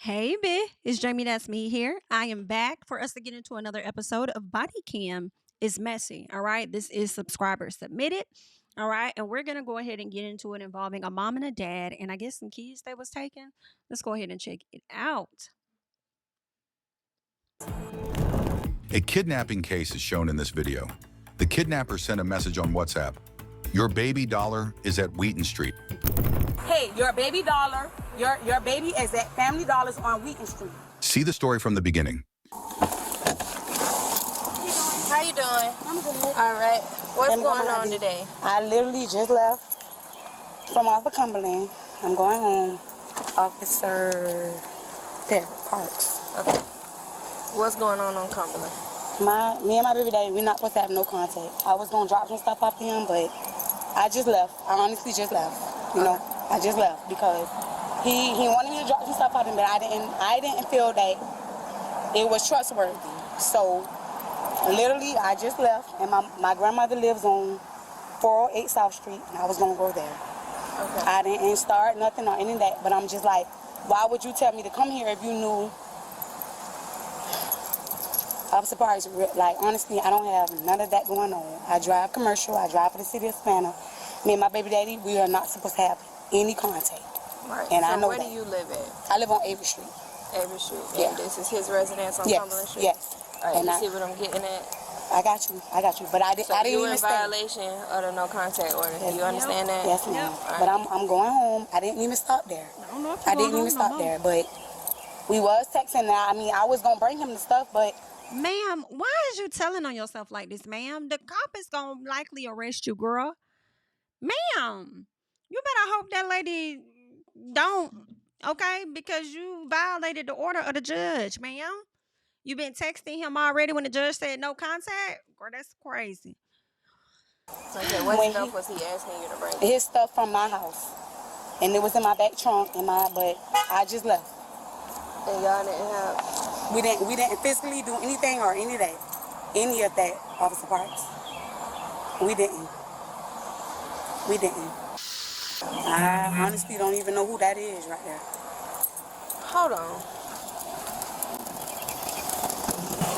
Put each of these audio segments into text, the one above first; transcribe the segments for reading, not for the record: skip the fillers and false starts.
Hey, B, it's JamiThatsMe here. I am back for us to get into another episode of Body Cam is Messy. All right, this is subscriber submitted. All right, and we're gonna go ahead and get into it involving a mom and a dad, and I guess some kids that was taken. Let's go ahead and check it out. A kidnapping case is shown in this video. The kidnapper sent a message on WhatsApp. Your baby dollar is at Wheaton Street. Hey, your baby dollar, your baby is at Family Dollars on Wheaton Street. See the story from the beginning. How you doing? I'm good. All right. What's I'm going going on today? I literally just left from off of Cumberland. I'm going home. Officer Parks. Okay. What's going on Cumberland? Me and my baby daddy, we're not supposed to have no contact. I was gonna drop some stuff off to him, but I just left. I honestly just left. You know, I just left because he wanted me to drop some stuff off to him, but I didn't feel that it was trustworthy. So literally, I just left, and my grandmother lives on 408 South Street, and I was gonna go there. Okay. I didn't start nothing or any of that, but I'm just like, why would you tell me to come here if you knew? I'm surprised. Like, honestly, I don't have none of that going on. I drive commercial. I drive for the city of Savannah. Me and my baby daddy, we are not supposed to have any contact. Right. And so I know where that. do you live at? I live on Avery Street. Avery Street. Yeah. And this is his residence on Yes. Cumberland Street? Yes. All right, And you I- see what I'm getting at? I got you. But I didn't So you even in stay. violation of the no contact order. Yes, You understand that? Yes, ma'am. Yep. All But right. I'm going home. I didn't even stop there. I don't know if I didn't even stop there, but we was texting now. I mean, I was gonna bring him the stuff, but Ma'am, why is you telling on yourself like this, ma'am? The cop is gonna likely arrest you, girl. Ma'am, you better hope that lady don't, okay? Because you violated the order of the judge, ma'am. You been texting him already when the judge said no contact? Girl, that's crazy. Okay, what When stuff was he asking you to bring? his stuff from my house, and it was in my back trunk, but I just left. And y'all didn't have... We didn't physically do anything or any of that, Officer Parks. We didn't. I honestly don't even know who that is right there. Hold on.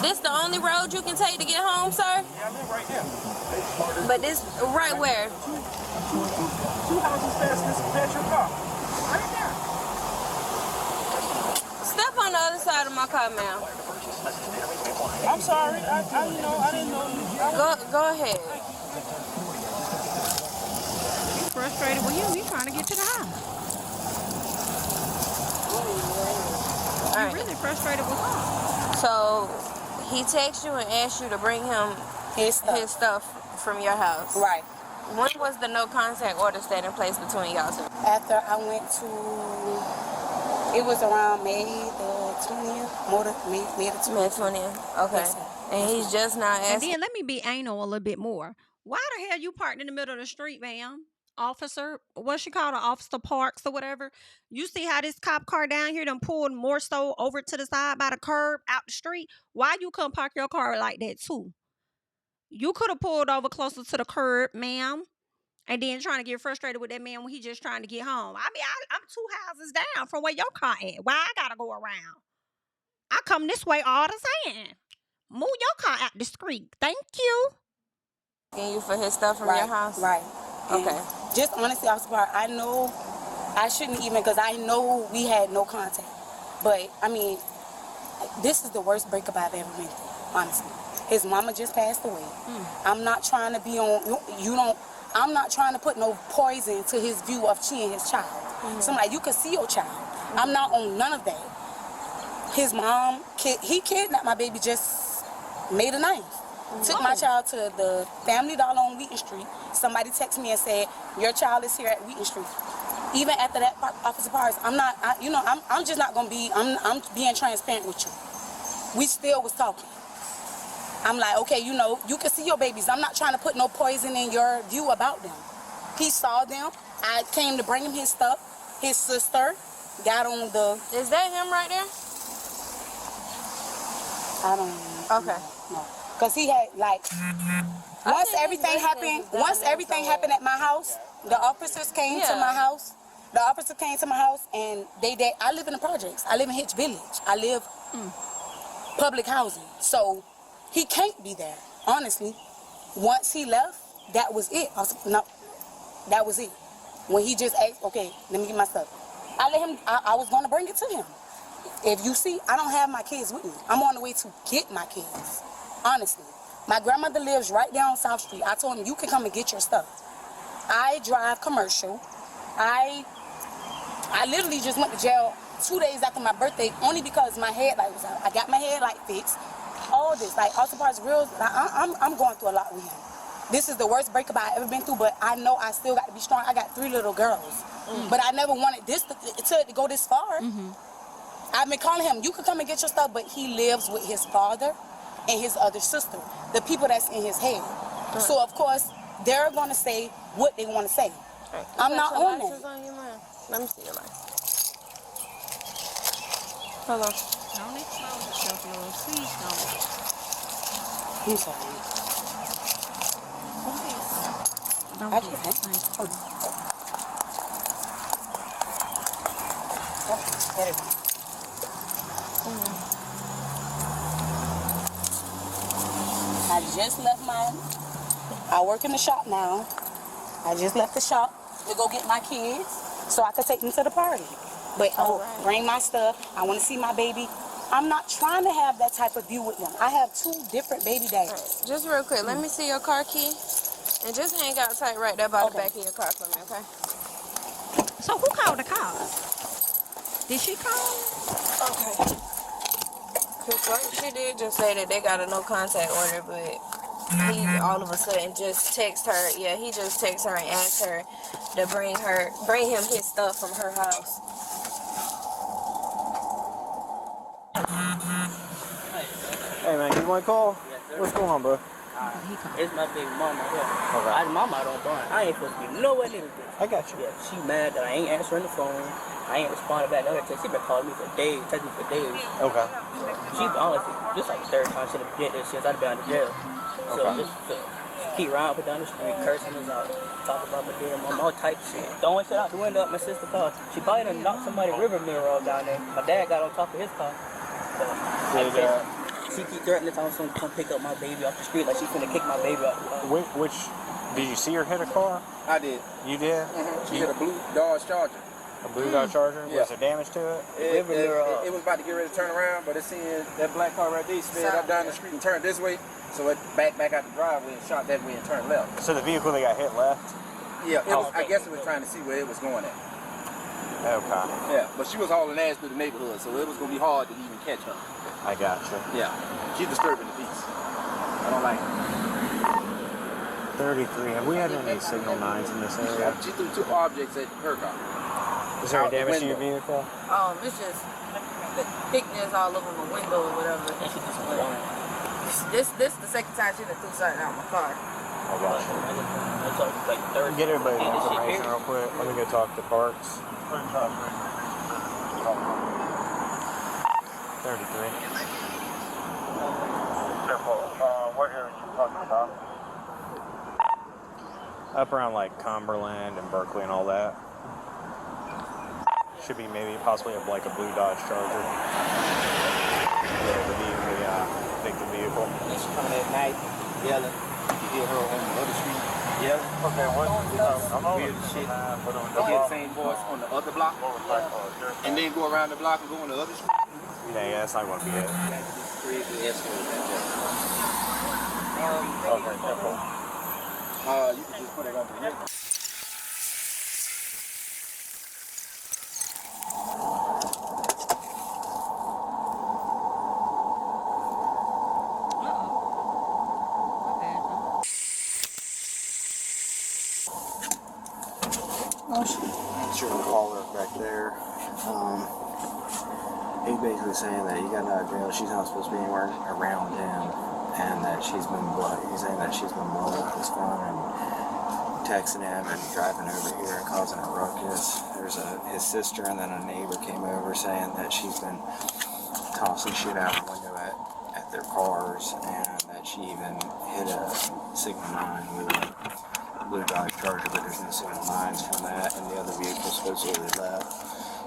This the only road you can take to get home, sir? Yeah, I live right here. But this, right where? Two houses past your car. Right there. Step on the other side of my car, ma'am. I'm sorry. I didn't know. Go ahead. You frustrated with him? You trying to get to the house. All You right. really frustrated with her. So he texted you and asked you to bring him His stuff. his stuff from your house. Right. When was the no contact order set in place between y'all two? After I went to, it was around May the 20th, May the 20th. May 20th. Okay. Yes, sir. And he's just now And asking. then let me be anal a little bit more. Why the hell you parked in the middle of the street, ma'am? Officer, what's she called? Officer Parks or whatever. You see how this cop car down here done pulled more so over to the side by the curb out the street? Why you couldn't park your car like that too? You could have pulled over closer to the curb, ma'am. And then trying to get frustrated with that man when he just trying to get home. I mean, I'm 2 houses down from where your car at. Why I gotta go around? I come this way all the time. Move your car out the street. Thank you. Asking you for his stuff from your house? Right. And Okay. just honestly, Officer Parks, I know I shouldn't even, because I know we had no contact. But, I mean, this is the worst breakup I've ever been through, honestly. His mama just passed away. I'm not trying to be on, I'm not trying to put no poison to his view of seeing his child. So I'm like, you could see your child. I'm not on none of that. His mom, he kidnapped my baby just May the 9th. Took my child to the Family Dollar on Wheaton Street. Somebody texted me and said, your child is here at Wheaton Street. Even after that, Officer Parks, I'm just not gonna be, I'm being transparent with you. We still was talking. I'm like, okay, you can see your babies. I'm not trying to put no poison in your view about them. He saw them. I came to bring him his stuff. His sister got on the, Is that him right there? I don't know. Okay. No. Because he had, like, once think everything his happened, residence is down there at my house, the officers came to Yeah. my house. The officer came to my house and I live in the projects. I live in Hitch Village. I live public housing. So he can't be there, honestly. Once he left, that was it. That was it. When he just asked, okay, let me get my stuff. I was going to bring it to him. If you see, I don't have my kids with me. I'm on the way to get my kids, honestly. My grandmother lives right down South Street. I told him, you can come and get your stuff. I drive commercial. I literally just went to jail 2 days after my birthday only because my headlight was out. I got my headlight fixed. All this, like Austin Parks Grills, I'm going through a lot with him. This is the worst breakup I've ever been through, but I know I still got to be strong. I got 3 little girls. But I never wanted this to go this far. I've been calling him, you can come and get your stuff, but he lives with his father and his other sister, the people that's in his head. So, of course, they're going to say what they want to say. Right. I'm not on that. On your mind. Let me see your license. Hello. Don't expose yourself, Lord. Please don't. I'm sorry. Don't I do just- that. Thank you. I just left I work in the shop now. I just left the shop to go get my kids so I could take them to the party. But bring my stuff. I want to see my baby. I'm not trying to have that type of view with them. I have 2 different baby daddies. Right. Just real quick, let me see your car key. And just hang out tight right there by the back of your car for me, okay? So who called the cops? Did she call? Okay. Cause what she did just say that they got a no contact order, but he all of a sudden just text her. Yeah, he just text her and asked her to bring him his stuff from her house. Hey man, you want to call? What's going on, bro? It's my big mama here. Okay. Mama don't burn. I ain't supposed to be nowhere near this. I got you. Yeah, she mad that I ain't answering the phone. I ain't responding back to her text. She been calling me for days, texting me for days. Okay. She honestly, this like the 3rd time she done did this since I've been out of jail. So just keep around, put down the street, cursing us out, talking about my damn mom, all type of shit. Throwing shit out the window at my sister's car. She probably done knocked somebody's river mirror off down there. My dad got on top of his car. So, she keep threatening to tell someone to come pick up my baby off the street like she's finna kick my baby out the car. Which, did you see her hit a car? I did. You did? She hit a blue Dodge Charger. A blue Dodge Charger? Yeah. Was there damage to it? It was about to get ready to turn around, but it seemed that black car right there sped up down the street and turned this way. So it back out the driveway and shot that way and turned left. So the vehicle that got hit left? Yeah, I guess it was trying to see where it was going at. Okay. Yeah, but she was hauling ass through the neighborhood, so it was going to be hard to even catch her. I got you. Yeah, she's disturbing the peace. I don't like it. 33. Have we had any signal 9s in this area? She threw 2 objects at her car. Is there Out any the damage to your window. vehicle? It's just the thickness all over my window or whatever. This the 2nd time she done threw something out my car. I got you. Get everybody information real quick. Let me go talk to Parks. 33. What area are you talking about? Up around like Cumberland and Berkeley and all that. Should be maybe possibly like a blue Dodge Charger. Yeah, the vehicle. She's coming at night, yelling. You hear her on the other street yelling. Okay, what? I'm over Weird shit. but on You hear the same voice on the other block, and then go around the block and go on the other street. Yeah, that's not going to be it. Create the escort that Okay, simple. you can just put it under here. Sure, caller back there. He's basically saying that he got out of jail. She's not supposed to be anywhere around him, and that he's saying that she's been blowing up his phone and texting him and driving over here and causing a ruckus. There's his sister and then a neighbor came over saying that she's been tossing shit out the window at their cars, and that she even hit a Signal 9 with a blue Dodge Charger, but there's no single lines from that, and the other vehicle supposedly left.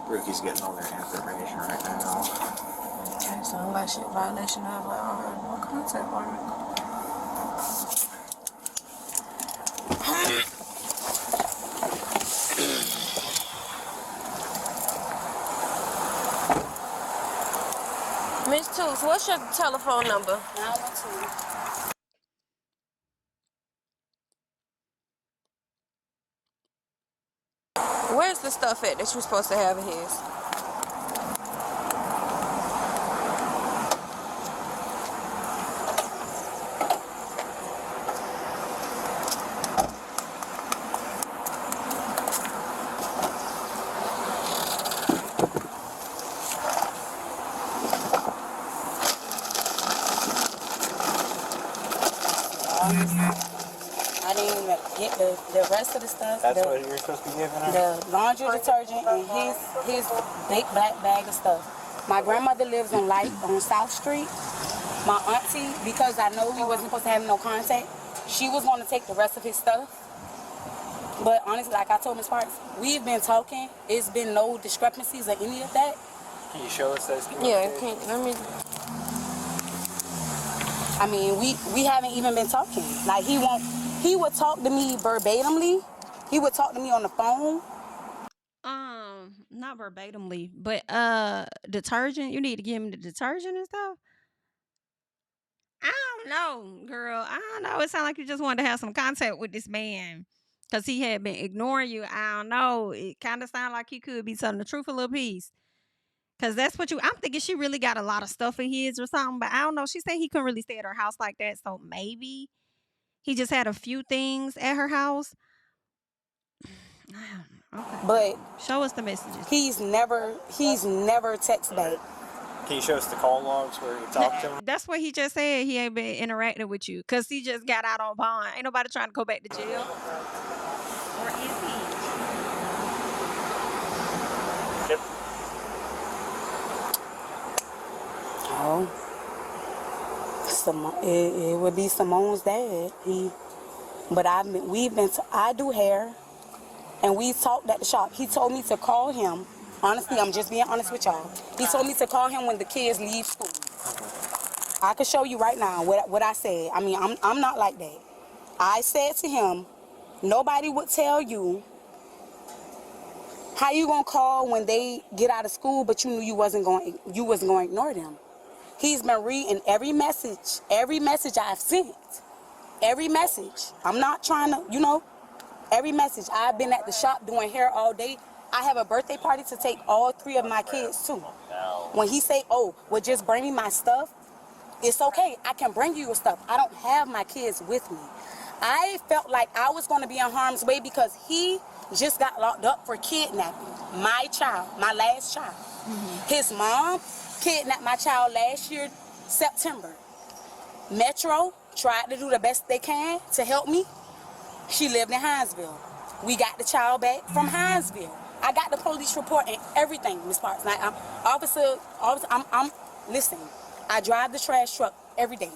Rookie's getting all their information right now. Okay, so like shit violation of no contact warrant. Miss Toots, what's your telephone number? 912. Where's the stuff at that you're supposed to have of his? I didn't even get the rest of the stuff. That's what you're supposed to be giving her? The laundry detergent and his big black bag of stuff. My grandmother lives on South Street. My auntie, because I know we wasn't supposed to have no contact, she was going to take the rest of his stuff. But honestly, like I told Ms. Parks, we've been talking. It's been no discrepancies or any of that. Can you show us those? Yeah, let me. I mean, we haven't even been talking. Like he would talk to me verbatimly. He would talk to me on the phone. Not verbatimly, but detergent. You need to give him the detergent and stuff. I don't know, girl. I don't know. It sounds like you just wanted to have some contact with this man because he had been ignoring you. I don't know. It kind of sounded like he could be telling the truth a little piece. Because that's what I'm thinking she really got a lot of stuff of his or something. But I don't know. She said he couldn't really stay at her house like that. So maybe he just had a few things at her house. Okay. But show us the messages. He's never texted back. Can you show us the call logs where you talked to him? That's what he just said. He ain't been interacting with you because he just got out on bond. Ain't nobody trying to go back to jail. Or is he? Yep. Oh, it would be Simone's dad. I do hair, and we talked at the shop. He told me to call him. Honestly, I'm just being honest with y'all. He told me to call him when the kids leave school. I could show you right now what I said. I mean, I'm not like that. I said to him, nobody would tell you how you gonna call when they get out of school, but you knew you wasn't going to ignore them. He's been reading every message I've sent. Every message. I'm not trying to, every message. I've been at the shop doing hair all day. I have a birthday party to take all 3 of my kids too. When he say, oh, well, just bring me my stuff, it's okay. I can bring you your stuff. I don't have my kids with me. I felt like I was going to be in harm's way because he just got locked up for kidnapping my child, my last child. Mm-hmm. His mom kidnapped my child last year, September. Metro tried to do the best they can to help me. She lived in Hinesville. We got the child back from Hinesville. I got the police report and everything, Ms. Parks. Like, listen, I drive the trash truck every day.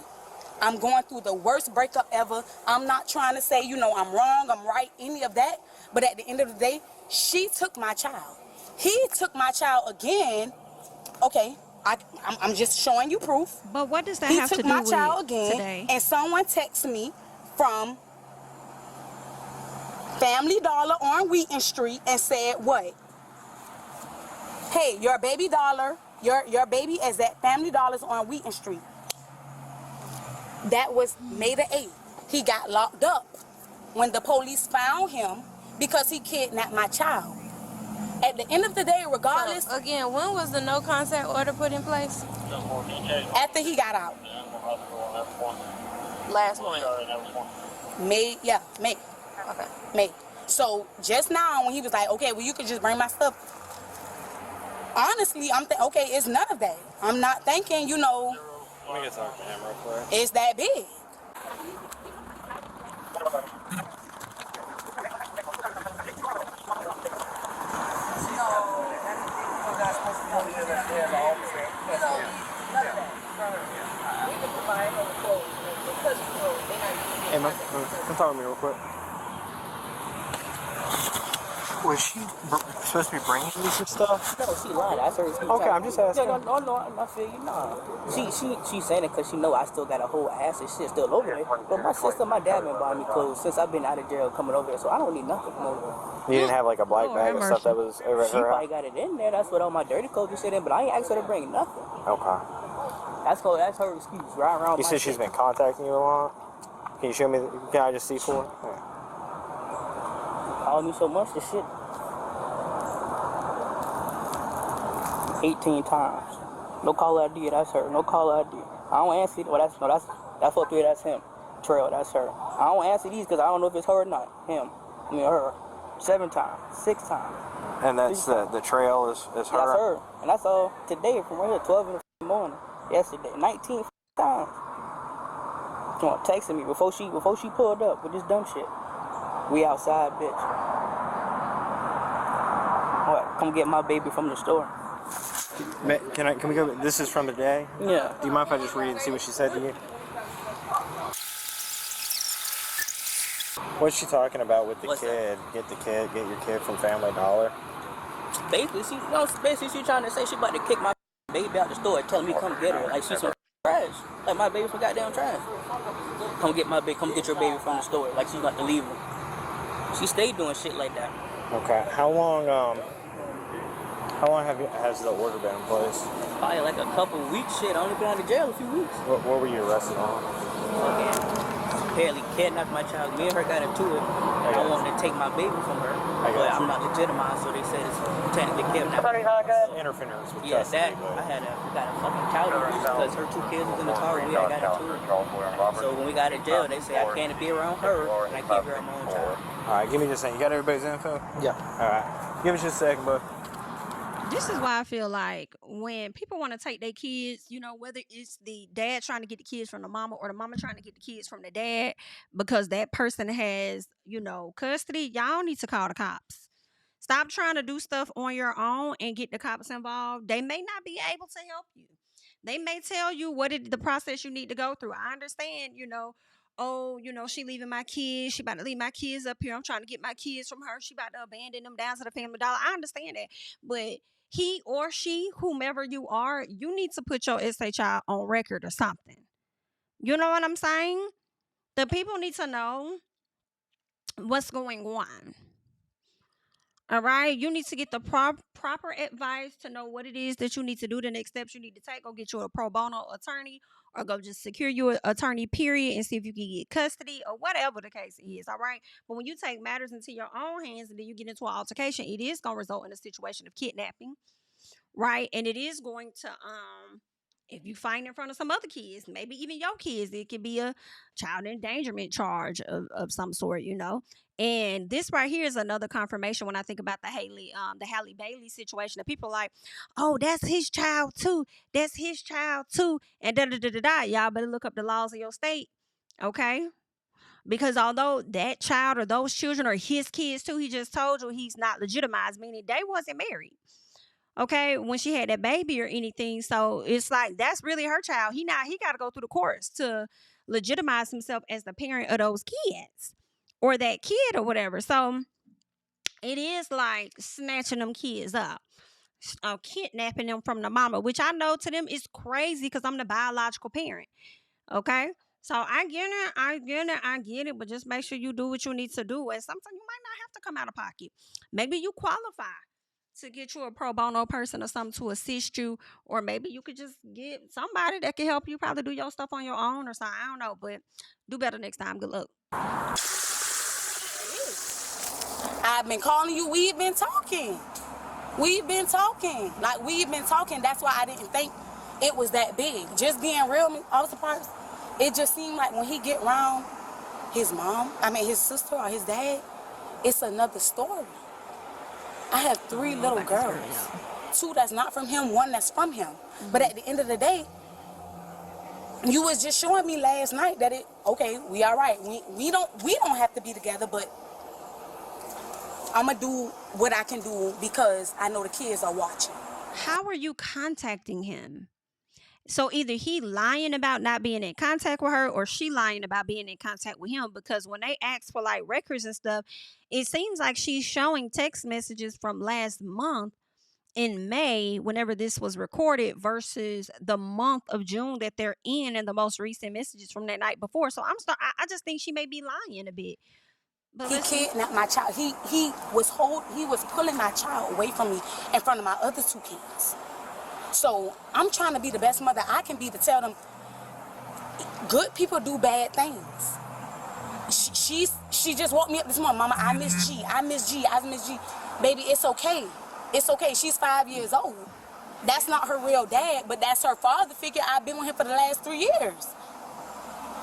I'm going through the worst breakup ever. I'm not trying to say, I'm wrong, I'm right, any of that. But at the end of the day, she took my child. He took my child again. Okay, I'm just showing you proof. But what does that have to do with He took my child again, today? And someone texted me from Family Dollar on Wheaton Street and said what? Hey, your baby baby is at Family Dollars on Wheaton Street. That was May the 8th. He got locked up when the police found him because he kidnapped my child. At the end of the day, regardless... So, again, when was the no contact order put in place? After he got out. Last month. May. Okay. May. So just now when he was like, okay, well, you could just bring my stuff. Honestly, I'm okay, it's none of that. I'm not thinking, Let me go talk to him real quick. it's that big. Hey, man, come talk to me real quick. Was she supposed to be bringing you some stuff? No, she lied. I heard. Okay, I'm just asking. Yeah, no, I feel you. Nah, she saying it because she know I still got a whole ass and shit still over there. But my sister, my dad been buying me clothes since I've been out of jail coming over there, so I don't need nothing from over there. You didn't have like a black bag of stuff that was over She probably got it in there. That's what all my dirty clothes and shit in. But I ain't asked her to bring nothing. Okay. That's her excuse. Right around. You said she's been contacting you a lot. Can you show me? Can I just see for it? Yeah. Called me so much. This shit. 18 times. No call ID, that's her. No call ID. I don't answer it. Well, that's 4-3, that's him. Trail, that's her. I don't answer these because I don't know if it's her or not. Him. I mean, her. 7 times. 6 times. And that's the trail is her? That's her. And that's all today from right here, 12 in the morning. Yesterday. 19 times. Come on, texting me before she pulled up with this dumb shit. We outside, bitch. What? Come get my baby from the store. Can we go? This is from the day? Yeah. Do you mind if I just read and see what she said to you? What's she talking about with the kid? Get your kid from Family Dollar. Basically, she trying to say she about to kick my baby out the store and tell me come get her. Like she's some trash. Like my baby's some goddamn trash. Come get your baby from the store. Like she's about to leave her. She stayed doing shit like that. Okay. How long has the order been in place? Probably like a couple weeks. Shit, I only been out of jail a few weeks. What were you arrested on? Apparently kidnapped my child. Me and her got into it. I wanted to take my baby from her, but I'm not legitimized, so they said it's technically kidnapping. Interference with yeah, custody. I got a fucking child because her 2 kids was in the car and we got into it. So when we got in jail, they say I can't be around her and I can't be around my own child. All right, give me just a second. You got everybody's info? Yeah. All right. Give us just a second, bud. This is why I feel like when people want to take their kids, you know, whether it's the dad trying to get the kids from the mama or the mama trying to get the kids from the dad because that person has, you know, custody, y'all need to call the cops. Stop trying to do stuff on your own and get the cops involved. They may not be able to help you. They may tell you the process you need to go through. I understand, you know, oh, you know, she leaving my kids. She about to leave my kids up here. I'm trying to get my kids from her. She about to abandon them down to the Family Dollar. I understand that. But he or she, whomever you are, you need to put your SHI on record or something. You know what I'm saying? The people need to know what's going on. All right? You need to get the proper advice to know what it is that you need to do, the next steps you need to take. Go get you a pro bono attorney or go just secure you an attorney, period, and see if you can get custody or whatever the case is, all right? But when you take matters into your own hands and then you get into an altercation, it is going to result in a situation of kidnapping, right? And it is going to, if you find in front of some other kids, maybe even your kids, it could be a child endangerment charge of some sort, you know? And this right here is another confirmation when I think about the Halle Bailey situation. That people are like, oh, that's his child too. That's his child too. And da-da-da-da-da. Y'all better look up the laws of your state, okay? Because although that child or those children are his kids too, he just told you he's not legitimized, meaning they wasn't married, okay, when she had that baby or anything. So it's like, that's really her child. He got to go through the courts to legitimize himself as the parent of those kids or that kid or whatever. So it is like snatching them kids up, kidnapping them from the mama, which I know to them is crazy because I'm the biological parent. Okay. So I get it, but just make sure you do what you need to do. And sometimes you might not have to come out of pocket. Maybe you qualify to get you a pro bono person or something to assist you, or maybe you could just get somebody that can help you probably do your stuff on your own or something. I don't know, but do better next time. Good luck. I've been calling you. We've been talking. Like, we've been talking. That's why I didn't think it was that big. Just being real, Officer Parks, it just seemed like when he get around his sister or his dad, it's another story. I have 3 little girls. 2 that's not from him, 1 that's from him. But at the end of the day, you was just showing me last night that we all right. We don't have to be together, but I'ma do what I can do because I know the kids are watching. How are you contacting him? So either he lying about not being in contact with her or she lying about being in contact with him, because when they ask for like records and stuff, it seems like she's showing text messages from last month in May, whenever this was recorded, versus the month of June that they're in and the most recent messages from that night before. So I just think she may be lying a bit. But He kidnapped my child. He was pulling my child away from me in front of my other 2 kids. So I'm trying to be the best mother I can be to tell them good people do bad things. She just woke me up this morning, Mama, I miss G. I miss G. I miss G. Baby, it's okay. It's okay. She's 5 years old. That's not her real dad, but that's her father figure. I've been with him for the last 3 years.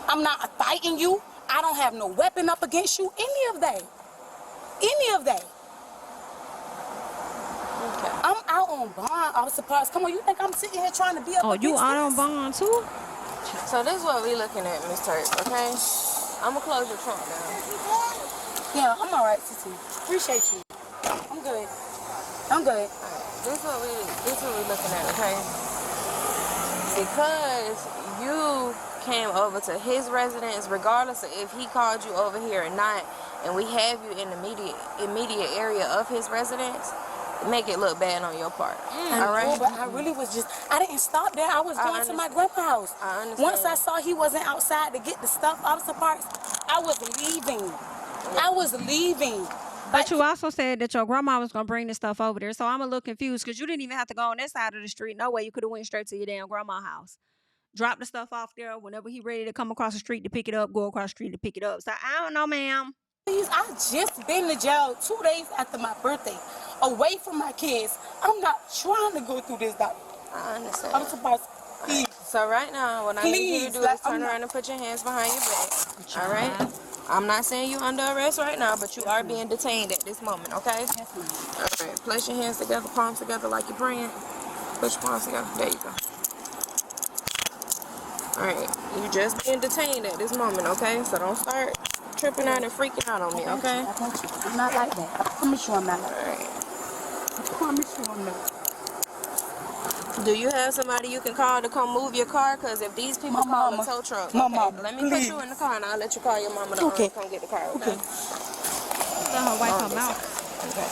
I'm not fighting you. I don't have no weapon up against you. Any of that. Any of that. Okay. I'm out on bond. I was surprised. Come on, you think I'm sitting here trying to be up oh, you against out on this? bond too? So this is what we looking at, Miss Turk, okay? I'm gonna close your trunk down. Yeah, I'm all right, Titi. Appreciate you. I'm good. I'm good. This is what we looking at, okay? Because you came over to his residence, regardless of if he called you over here or not, and we have you in the immediate area of his residence, make it look bad on your part. All right? But I really was I didn't stop there. I was going to my grandma's house. I understand. Once I saw he wasn't outside to get the stuff off the parts, I was leaving. I was leaving. But you also said that your grandma was gonna bring this stuff over there, so I'm a little confused because you didn't even have to go on that side of the street. No way, you could have went straight to your damn grandma's house, drop the stuff off there. Whenever he ready to come across the street to pick it up, go across the street to pick it up. So I don't know, ma'am. Please, I just been to jail 2 days after my birthday, away from my kids. I'm not trying to go through this, doctor. I understand. I'm surprised. Please. So right now, what I need you to do is turn around and put your hands behind your back. All right? I'm not saying you under arrest right now, but you are being detained at this moment, okay? Yes, ma'am. All right. Place your hands together, palms together like you're praying. Push your palms together. There you go. All right. You just being detained at this moment, okay? So don't start tripping out and freaking out on me, okay? I got you. I'm not like that. I promise you I'm not like that. All right. I promise you I'm not. Do you have somebody you can call to come move your car? Because if these people call a tow truck, My okay, mama, let me please. put you in the car and I'll let you call your mama to come get the car, okay? Let her wipe her mouth. Okay.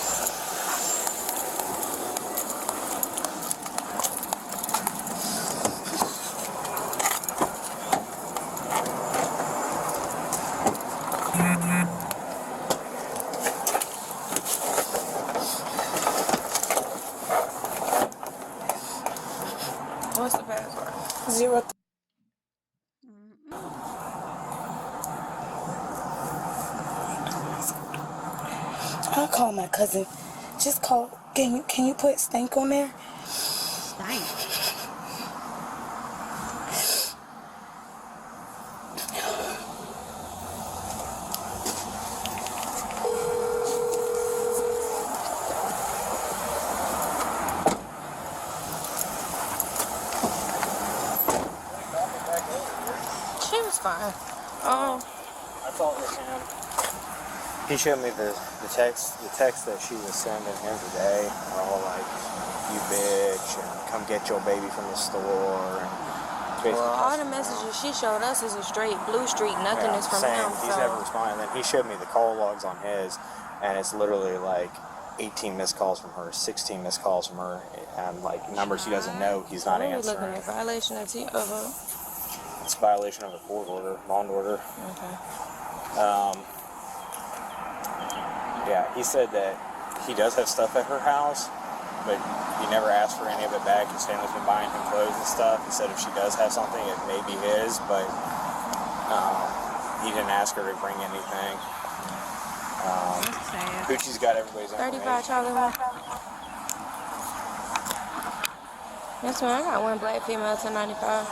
What's the password? 0. I'll call my cousin. Just call. Can you put stank on there? Stank. She was fine. I talked with him. He showed me the text that she was sending him today. All like, you bitch, and come get your baby from the store. And Well, all the messages she showed us is a straight blue streak. Nothing is from him. He's never responded. Then he showed me the call logs on his, and it's literally like 18 missed calls from her, 16 missed calls from her, and like numbers he doesn't know. He's not answering. Looking at violation of It's a violation of a court order, bond order. Okay. Yeah, he said that he does have stuff at her house, but he never asked for any of it back. His family's been buying him clothes and stuff. He said if she does have something, it may be his, but he didn't ask her to bring anything. Poochie's got everybody's information. 35 Charlie 1. That's right, I got one black female 1095.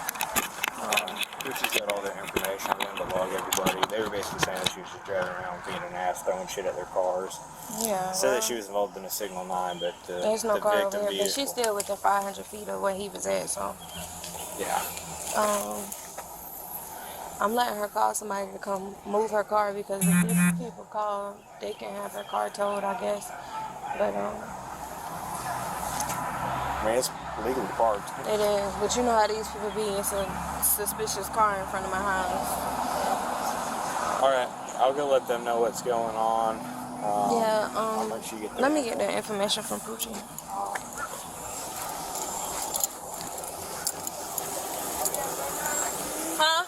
Poochie's got all their information. I went to log everybody. They were basically saying that she was just driving around being an ass, throwing shit at their cars. Yeah. Said that she was involved in a Signal 9, but there's no the car victim over here, but vehicle. she's still within 500 feet of where he was at, so. Yeah. I'm letting her call somebody to come move her car because if these people call, they can have her car towed, I guess. But I mean, it's legally parked. It is, but you know how these people be. It's a suspicious car in front of my house. All right, I'll go let them know what's going on. I'll make sure you get let me get the information from Poochie. Huh?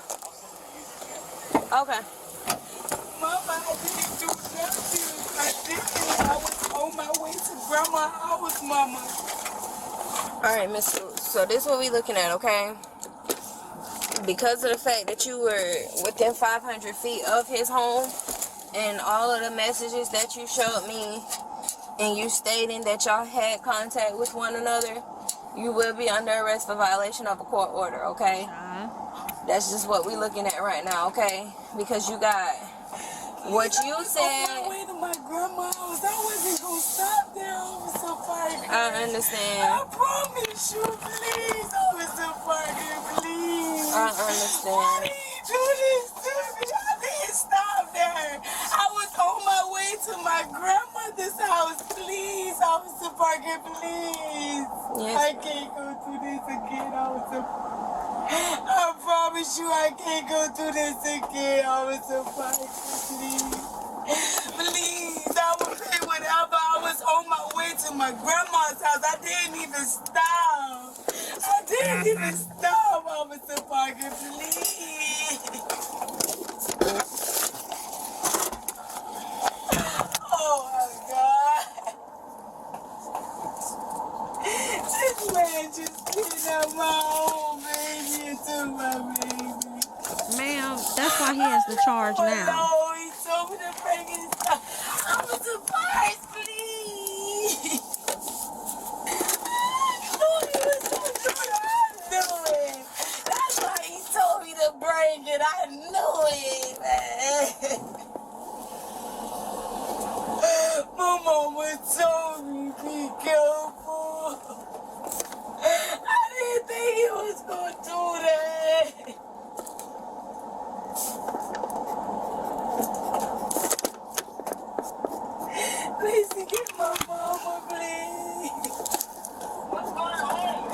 Okay. Mama, I didn't do nothing. I didn't. I was on my way to Grandma's house, Mama. All right, Miss. So this is what we looking at, okay? Because of the fact that you were within 500 feet of his home, and all of the messages that you showed me, and you stating that y'all had contact with one another, you will be under arrest for violation of a court order, okay? That's just what we looking at right now, okay? Because you got what you said. On my way to my grandma's house, I wasn't gonna stop there, Officer Parker. I understand. I promise you, please, Officer Parker, please. I understand. Why did you do this to me? I didn't stop there. I was on my way to my grandmother's house. Please, Officer Parker, please. Yes. I can't go through this again, Officer Parker. I promise you I can't go through this again, Officer Parker, please. Please, I will pay whatever. I was on my way to my grandma's house. I didn't even stop. I didn't even stop, Officer Parker, please. Oh my God. This man just kidnapped my own baby and took my baby. Ma'am, that's why he has the charge now. No, he told me to bring his stuff. I was surprised, please. I knew he was going to do it. I knew it. That's why he told me to bring it. I knew it, man. My mama told me be careful. I didn't think he was going to do that. Please get my mama, please. What's going on?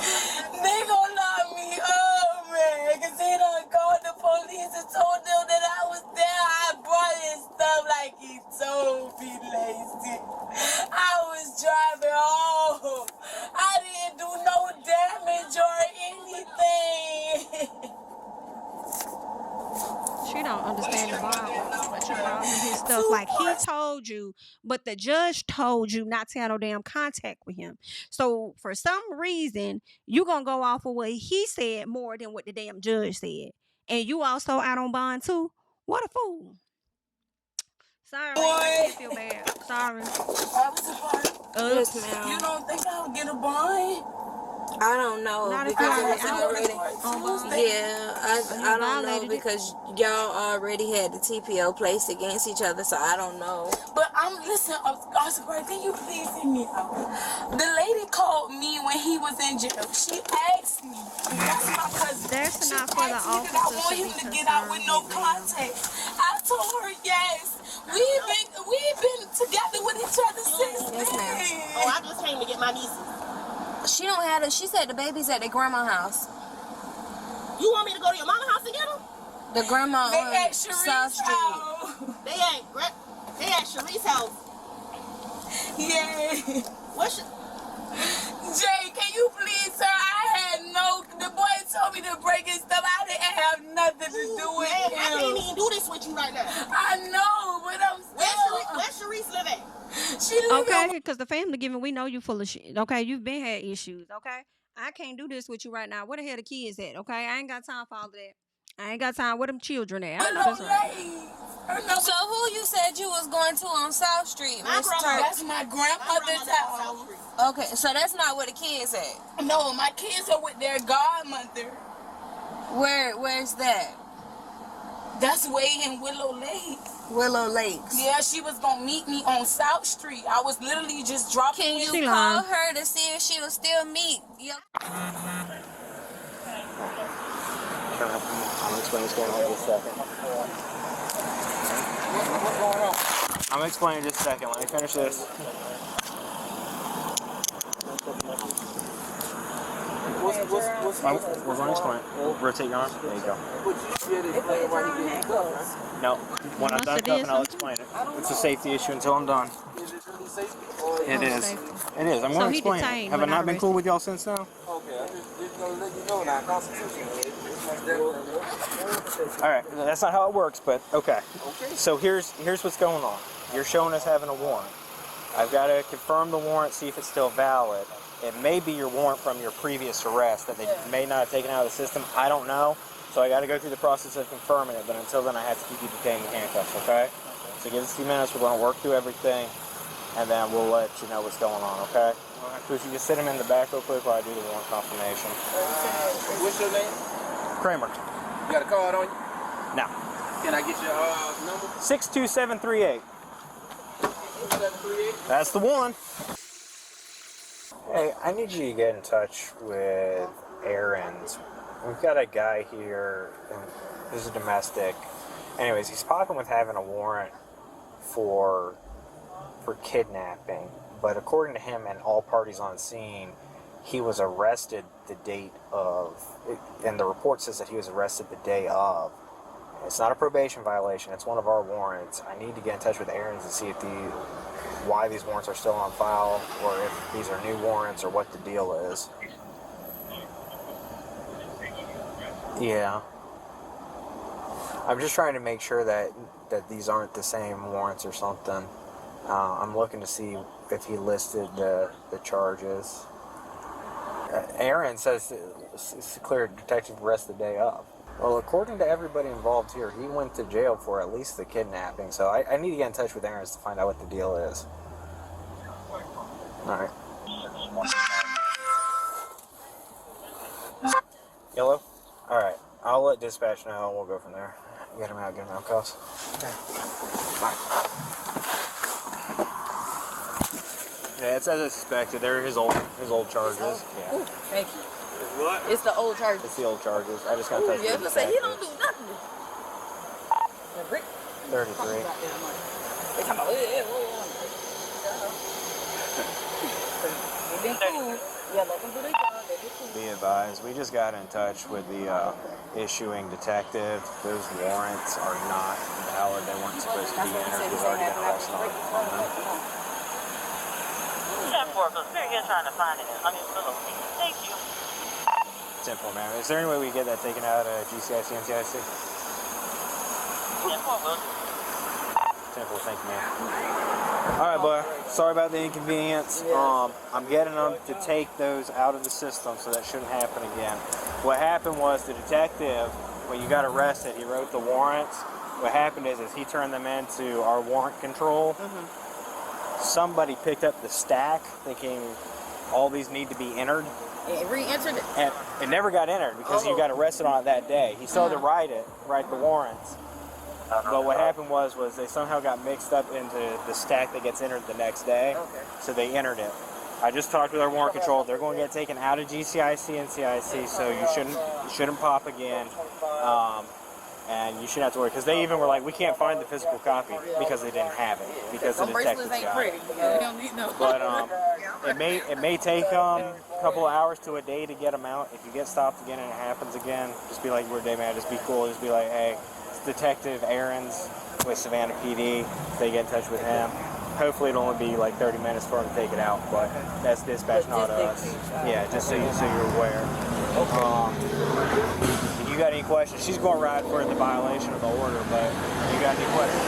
They gonna lock me up, man. Cause they done called the police and told them that I was there. I brought his stuff like he told me, Lacey. I was driving home. I didn't do no damage or anything. She don't understand the Bible, but you call him his stuff like he told you, but the judge told you not to have no damn contact with him. So for some reason, you gonna go off of what he said more than what the damn judge said, and you also out on bond too. What a fool! Sorry, I feel bad. Sorry. Yes, ma'am. You don't think I'll get a bond? I don't know Not if because you're it was already. on bond. Yeah, I don't know violated it. because y'all already had the TPO placed against each other, so I don't know. But listen, Officer Gray, can you please hear me out? The lady called me when he was in jail. She asked me, that's my cousin. That's She not for the asked me that I officers want to him be to get out with no concerned with, contact. I told her yes. We've been together with each other since Yes, ma'am. then. Oh, I just came to get my nieces. She don't have it. She said the baby's at their grandma's house. You want me to go to your mama's house and get them? The grandma They on at South Sharice's Street. house. They at Sharice's house. Yeah. What's your... Jay, can you please, sir? The boy told me to break his stuff. I didn't have nothing to do with Man, I can't him. even do this with you right now. I know, but I'm still. Where Sharice live at? She live Okay, because the family giving, we know you full of shit. Okay, you've been had issues. Okay, I can't do this with you right now. Where the hell the kids at? Okay, I ain't got time for all of that. I ain't got time. Where them children at? I know that's right. So who you said you was going to on South Street, My Miss grandma. Turk? That's my grandmother's house. Okay, so that's not where the kids at. No, my kids are with their godmother. Where's that? That's way in Willow Lake. Willow Lakes. Yeah, she was gonna meet me on South Street. I was literally just dropping. Can you She call lying. her to see if she will still meet? I'm explaining what's going on in just a second. What's going on? I'm explaining just a second. Let me finish this. We're going to explain it. Rotate your arm. There you go. No. When I'm done cuffing, I'll explain it. It's a safety issue until I'm done. It is. It is. I'm going to explain it. Have I not been cool with y'all since now? Okay, I'm just gonna let you know now. Constitution. All right. That's not how it works, but okay. So here's what's going on. You're showing us having a warrant. I've got to confirm the warrant, see if it's still valid. It may be your warrant from your previous arrest that they may not have taken out of the system. I don't know. So I got to go through the process of confirming it. But until then, I have to keep you detained in handcuffs, okay? So give us a few minutes. We're going to work through everything. And then we'll let you know what's going on, okay? So if you just sit him in the back real quick while I do the warrant confirmation. What's your name? Kramer. You got a card on you? No. Can I get your number? 62738. 62738? That's the one. Hey, I need you to get in touch with Aaron's. We've got a guy here, and this is a domestic. Anyways, he's popping with having a warrant for kidnapping, but according to him and all parties on scene, he was arrested the date of, and the report says that he was arrested the day of. It's not a probation violation, it's one of our warrants. I need to get in touch with Aaron's and see if why these warrants are still on file, or if these are new warrants, or what the deal is. Yeah. I'm just trying to make sure that these aren't the same warrants or something. I'm looking to see if he listed the charges. Aaron says it's clear detective arrest the day of. Well, according to everybody involved here, he went to jail for at least the kidnapping, so I need to get in touch with Aaron to find out what the deal is. Alright. Yellow? Alright. I'll let dispatch know and we'll go from there. Get him out, cuffs. Okay. Bye. Yeah, it's as I suspected. They're his old charges. Yeah. Ooh, thank you. What? It's the old charges. It's the old charges. I just got touched. Yeah, but say he don't do nothing. 33. They talking about yeah, let them do their job. Be advised, we just got in touch with the issuing detective. Those warrants are not valid. They weren't supposed to be entered. He's already been arrested on them. We're trying to find it. Thank you. Simple, man. Is there any way we can get that taken out of GCIC and CIC? Simple, thank you, man. Alright, boy. Sorry about the inconvenience. I'm getting them to take those out of the system, so that shouldn't happen again. What happened was the detective, when you got arrested, he wrote the warrants. What happened is he turned them into our warrant control. Somebody picked up the stack thinking all these need to be entered. And re-entered it? And it never got entered because you got arrested on it that day. He started to write the warrants. But what happened was they somehow got mixed up into the stack that gets entered the next day. So they entered it. I just talked with our warrant control. They're going to get taken out of GCIC and CIC, so you shouldn't pop again. And you shouldn't have to worry, because they even were like, we can't find the physical copy because they didn't have it, because the detectives got it. But it may take a couple of hours to a day to get them out. If you get stopped again and it happens again, just be like, we're day man, just be cool. Just be like, hey, it's Detective Aaron's with Savannah PD. They get in touch with him. Hopefully it'll only be like 30 minutes for him to take it out, but that's dispatch, not us. Yeah, just so you're aware. If you got any questions, she's going to ride for the violation of the order, but if you got any questions?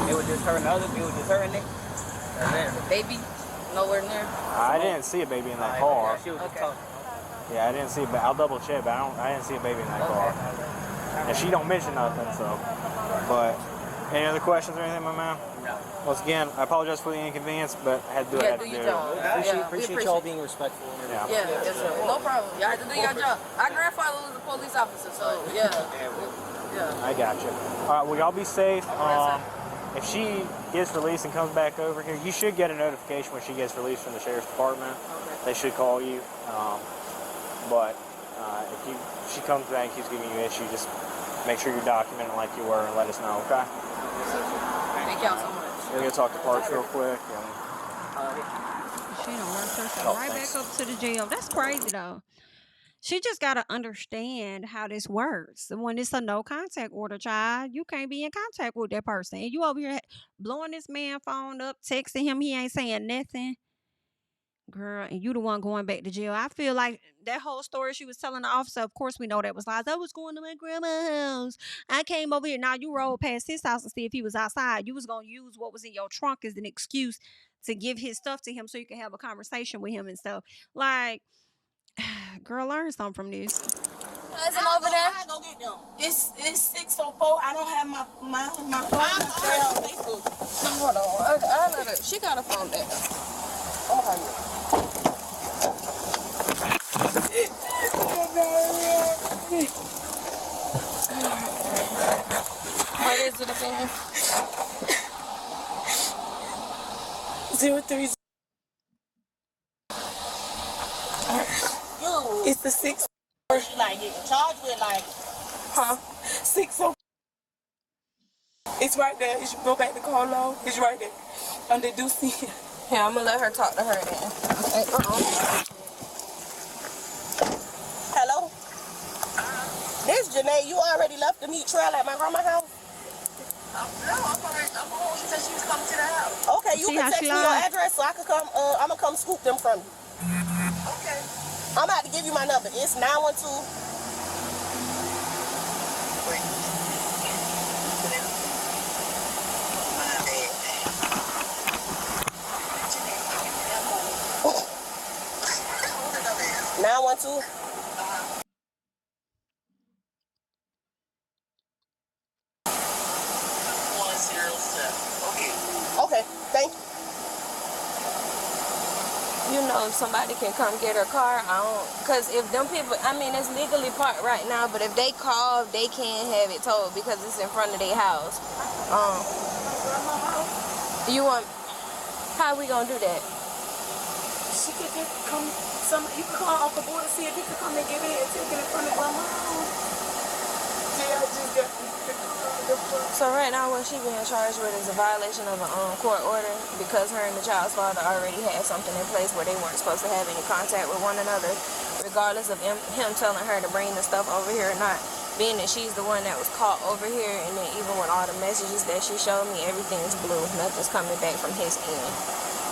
It was just her and the other, it was just her in there? The baby? Nowhere near? I didn't see a baby in that car. Okay. Yeah, I didn't see, but I'll double check, but I didn't see a baby in that car. And she don't mention nothing, so. But any other questions or anything, my man? No. Once again, I apologize for the inconvenience, but I had to do what I had to do. Appreciate y'all being respectful. Yeah, yes, sir. No problem. Y'all have to do your job. Our grandfather was a police officer, so yeah. I got you. All right, well, y'all be safe. If she gets released and comes back over here, you should get a notification when she gets released from the sheriff's department. They should call you. But if she comes back and keeps giving you issue, just make sure you're documenting like you were and let us know, okay? Thank y'all so much. We're going to talk to Parks real quick. She done worked herself Oh, right thanks. back up to the jail. That's crazy though. She just gotta understand how this works. When it's a no contact order, child, you can't be in contact with that person. And you over here blowing this man phone up, texting him, he ain't saying nothing. Girl, and you the one going back to jail. I feel like that whole story she was telling the officer, of course we know that was lies. I was going to my grandma's house. I came over here. Now you rolled past his house and see if he was outside. You was gonna use what was in your trunk as an excuse to give his stuff to him so you can have a conversation with him and stuff. Like, girl, learn something from this. Cousin over there. I go get them. It's 6:04. I don't have my phone. Hold on. I let her. She got a phone there. Oh, what is it again? 03. It's the 6. She like getting charged with like, Huh? 6:04. It's right there. You should go back to Carlo. It's right there. Under Ducey. Yeah, I'm gonna let her talk to her then. Okay. hello? This Janae, you already left the meat trail at my grandma's house? No, I'm home. She said she was coming to the house. Okay, you can text me your address so I can come, I'm gonna come scoop them from you. Okay. I'm about to give you my number. It's 912. Okay, thank you. You know, if somebody can come get her car, because if them people, I mean, it's legally parked right now, but if they call, they can't have it towed because it's in front of their house. You want, how we gonna do that? She could just come, you could call Uncle Boy to see if he could come and get it and take it in front of Grandma's house. Yeah, I just got So right now what she being charged with is a violation of a court order because her and the child's father already had something in place where they weren't supposed to have any contact with one another, regardless of him telling her to bring the stuff over here or not, being that she's the one that was caught over here. And then even with all the messages that she showed me, everything's blue. Nothing's coming back from his end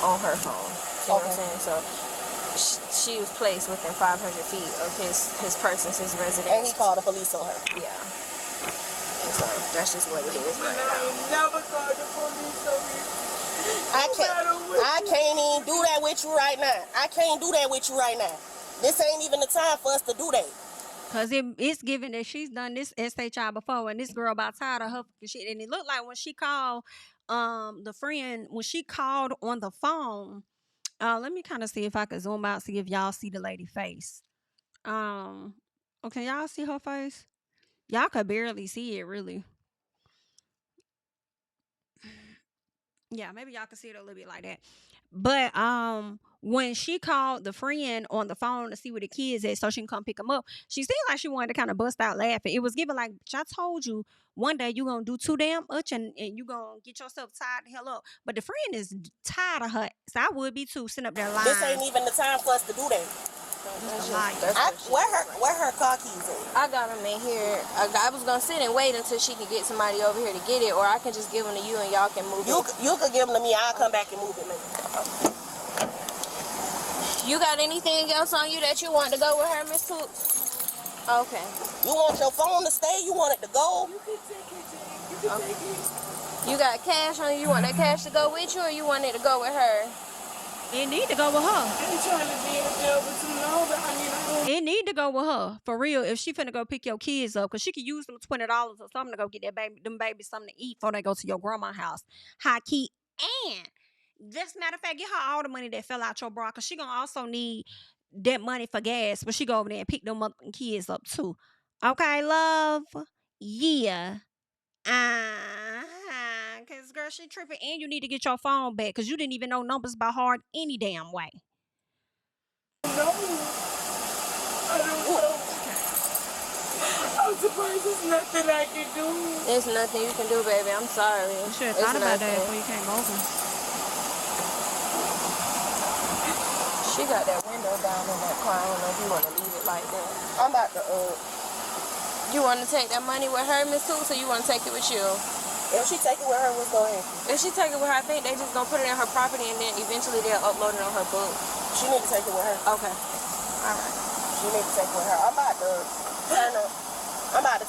on her phone. You know what I'm saying? So she was placed within 500 feet of his person's residence. And he called the police on her. Yeah. So that's just what it is right now. never called the police on me. I can't even do that with you right now. I can't do that with you right now. This ain't even the time for us to do that. Because it's given that she's done this SHI before, and this girl about tired of her fucking shit. And it looked like when she called the friend, when she called on the phone, let me kind of see if I can zoom out, see if y'all see the lady face. Okay, y'all see her face? Y'all could barely see it, really. Yeah, maybe y'all can see it a little bit like that. But when she called the friend on the phone to see where the kids at so she can come pick them up, she seemed like she wanted to kind of bust out laughing. It was given like, I told you one day you gonna do too damn much and you gonna get yourself tired the hell up. But the friend is tired of her. So I would be too, sitting up there lying. This ain't even the time for us to do that. Where her car keys at? I got them in here. I was gonna sit and wait until she could get somebody over here to get it, or I can just give them to you and y'all can move it. You could give them to me. I'll come back and move it later. You got anything else on you that you want to go with her, Miss Toots? Okay. You want your phone to stay? You want it to go? You can take it, Jay. You can take it. You got cash on you? You want that cash to go with you, or you want it to go with her? It need to go with her. I ain't trying to be in jail for too long, but I mean, I don't. It need to go with her for real. If she finna go pick your kids up, cause she could use them $20 or something to go get them babies something to eat before they go to your grandma's house. High key, and just matter of fact, get her all the money that fell out your bra, cause she gonna also need that money for gas. But she go over there and pick them up and kids up too. Okay, love. Yeah. Cause girl, she tripping, and you need to get your phone back, cause you didn't even know numbers by heart any damn way. No, I don't know. I'm surprised there's nothing I can do. There's nothing you can do, baby. I'm sorry. You should have thought about that before you came over. She got that window down in that car. I don't know if you want to leave it like that. I'm about to, You want to take that money with her, Miss Toots, or you want to take it with you? if she take it with her, what's going to happen? If she take it with her, I think they just gonna put it in her property and then eventually they'll upload it on her book. She need to take it with her. Okay. All right. She need to take it with her. I'm about to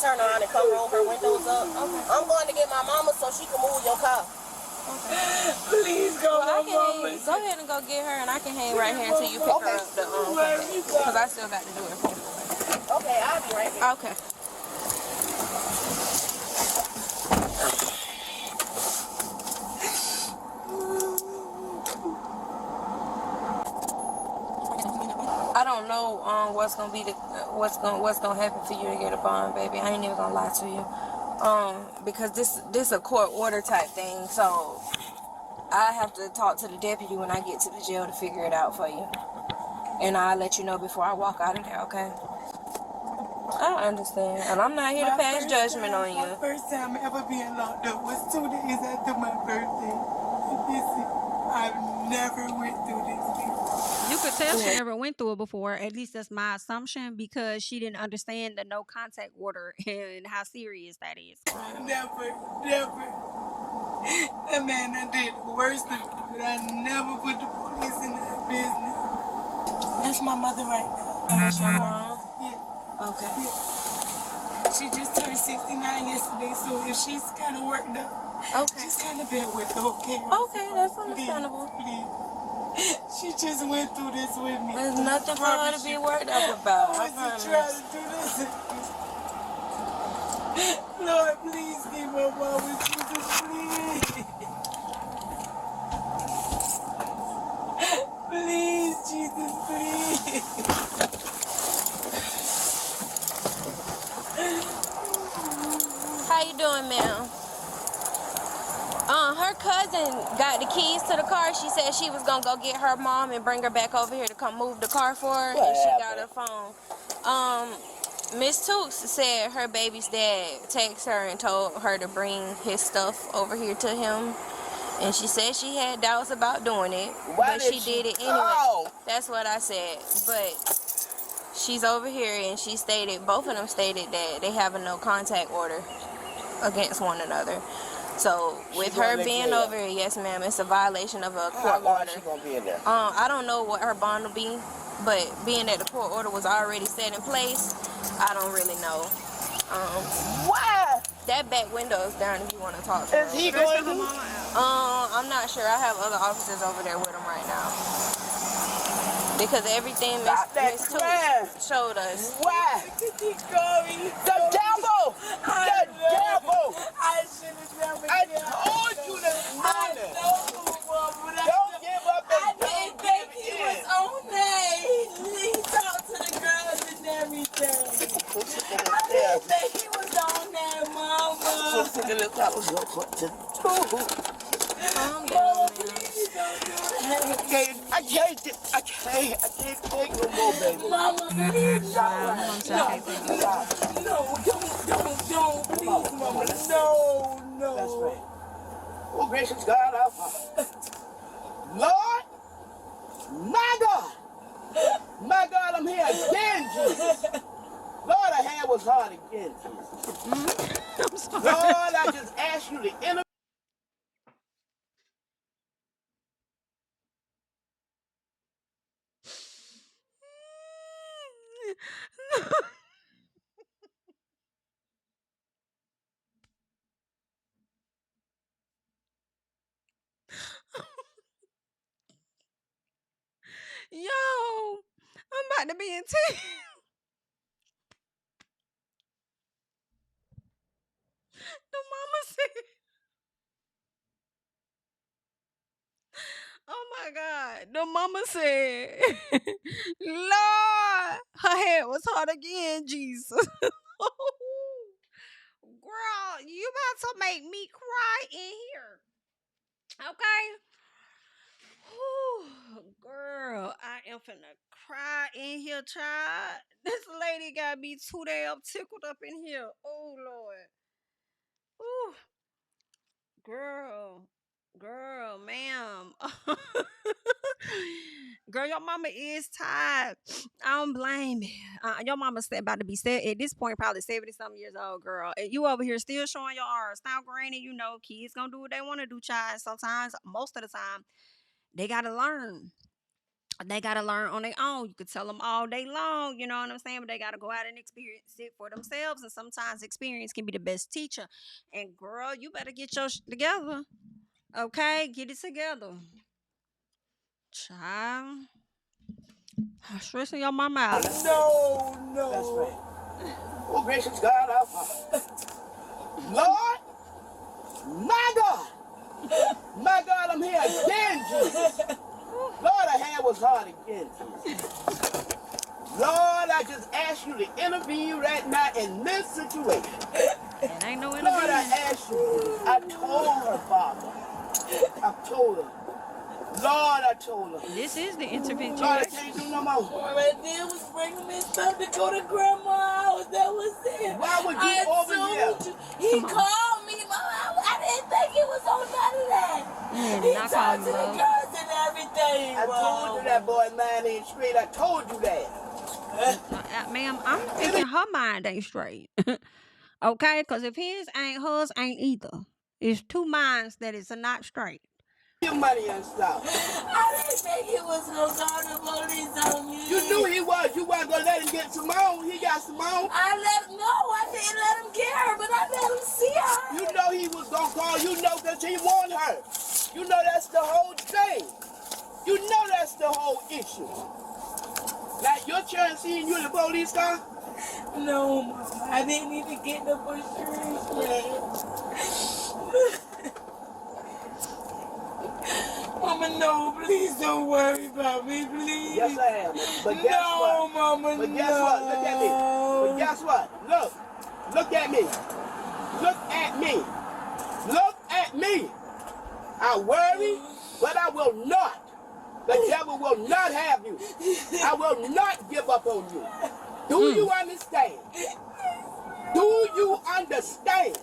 turn around and come roll her windows up. Okay. I'm going to get my mama so she can move your car. Please go, Well, mama. go ahead and go get her, and I can hang right here until you pick her up the because I still got to do it for you. Okay, I'll be right back. Okay. I don't know what's gonna be what's gonna happen for you to get a bond, baby. I ain't even gonna lie to you. Because this a court order type thing, so I have to talk to the deputy when I get to the jail to figure it out for you. And I'll let you know before I walk out of there, okay? I understand. And I'm not here to pass judgment on you. My first time ever being locked up was 2 days after my birthday. I've never went through this before. You could tell she never went through it before. At least that's my assumption, because she didn't understand the no contact order and how serious that is. Never. That man done did the worst of it, but I never put the police in that business. That's my mother right now. That's your mom? Yeah. Okay. Yeah. She just turned 69 yesterday, so if she's kind of worked up, just kind of bear with her, okay? Okay, that's understandable. Please. She just went through this with me. There's nothing for her to be worked up about. I promise. promise. Trying to do this. Lord, please give my mama Jesus, please. Please, Jesus, please. How you doing, ma'am? Her cousin got the keys to the car. She said she was gonna go get her mom and bring her back over here to come move the car for her, and she got her phone. Miss Tooks said her baby's dad texted her and told her to bring his stuff over here to him. And she said she had doubts about doing it, but she did it anyway. That's what I said. But she's over here, and she stated, both of them stated that they have a no contact order against one another. So with her being over here, yes ma'am, it's a violation of a court order. How long is she gonna be in there? I don't know what her bond will be, but being that the court order was already set in place, I don't really know. Why? That back window is down if you want to talk to her. Is he going to? I'm not sure. I have other officers over there with him right now. Because everything Miss Toots showed us. Why? The devil! The devil! I should have never I told you this morning. Don't give up I didn't think he was on there. He talked to the girls and everything. I didn't think he was on there, mama. Calm down, I can't take no more, baby. Mama, please. No, don't, please, mama. No. That's right. Oh, gracious God, our Father. Lord, my God, I'm here again, Jesus. Lord, our hand was hard again, Jesus. I'm sorry. Lord, I just ask you to intervene. Yo, I'm about to be in tears. The mama said, oh my God. The mama said, Lord, her head was hard again, Jesus. Girl, you about to make me cry in here. Okay? Whew, girl, I am finna cry in here, child. This lady got me too damn tickled up in here. Oh, Lord. Ooh, girl. Girl, ma'am. Girl, your mama is tired. I don't blame you. Your mama's about to be at this point, probably 70 something years old, girl. And you over here still showing your arms. Now, granny, you know, kids gonna do what they want to do, child. Sometimes, most of the time, they gotta learn. They gotta learn on their own. You could tell them all day long, you know what I'm saying? But they gotta go out and experience it for themselves. And sometimes experience can be the best teacher. And girl, you better get your together. Okay, get it together. Child. Stressing your mama out. No, no. That's right. Oh, gracious God, our Father. Lord, my God. My God, I'm here again, Jesus. Lord, our hand was hard again, Jesus. Lord, I just ask you to intervene right now in this situation. It ain't no intervene. Lord, I ask you. I told her, Father. I told her. Lord, I told her. This is the intervention. Lord, I can't do no more. All I did was bring me stuff to go to grandma's house. That was it. Why would you over here? He called me, Mama. I didn't think he was on none of that. He talked to the girls and everything. I told you that boy mind ain't straight. I told you that. Ma'am, I'm thinking her mind ain't straight. Okay? Because if his ain't, hers ain't either. It's two minds that is not straight. Your money and stuff. I didn't think he was going to call the police on me. You knew he was. You weren't going to let him get Simone. He got Simone. I didn't let him get her, but I let him see her. You know he was going to call. You know because he wanted her. You know that's the whole thing. You know that's the whole issue. Now, your chance seeing you in the police car? No, Mama. I didn't even get no insurance yet. Mama, no, please don't worry about me, please. Yes, I am. But guess what? Mama, but guess what? Look at me. But guess what? Look at me. Look at me. Look at me. I worry, but I will not. The devil will not have you. I will not give up on you. Do you understand? Do you understand?